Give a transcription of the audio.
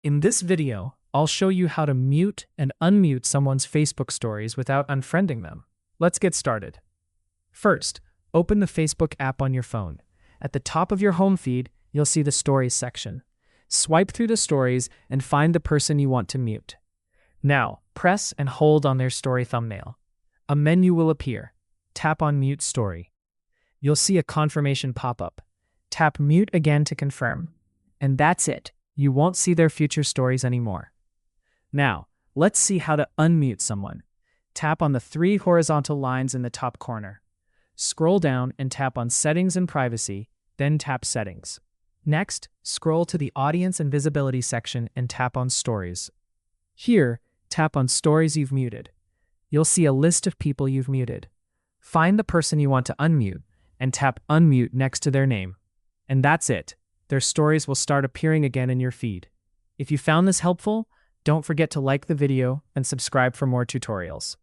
In this video, I'll show you how to mute and unmute someone's Facebook stories without unfriending them. Let's get started. First, open the Facebook app on your phone. At the top of your home feed, you'll see the Stories section. Swipe through the stories and find the person you want to mute. Now, press and hold on their story thumbnail. A menu will appear. Tap on Mute Story. You'll see a confirmation pop up. Tap Mute again to confirm. And that's it. You won't see their future stories anymore. Now, let's see how to unmute someone. Tap on the three horizontal lines in the top corner. Scroll down and tap on Settings and Privacy, then tap Settings. Next, scroll to the Audience and Visibility section and tap on Stories. Here, tap on Stories you've muted. You'll see a list of people you've muted. Find the person you want to unmute and tap Unmute next to their name. And that's it. Their stories will start appearing again in your feed. If you found this helpful, don't forget to like the video and subscribe for more tutorials.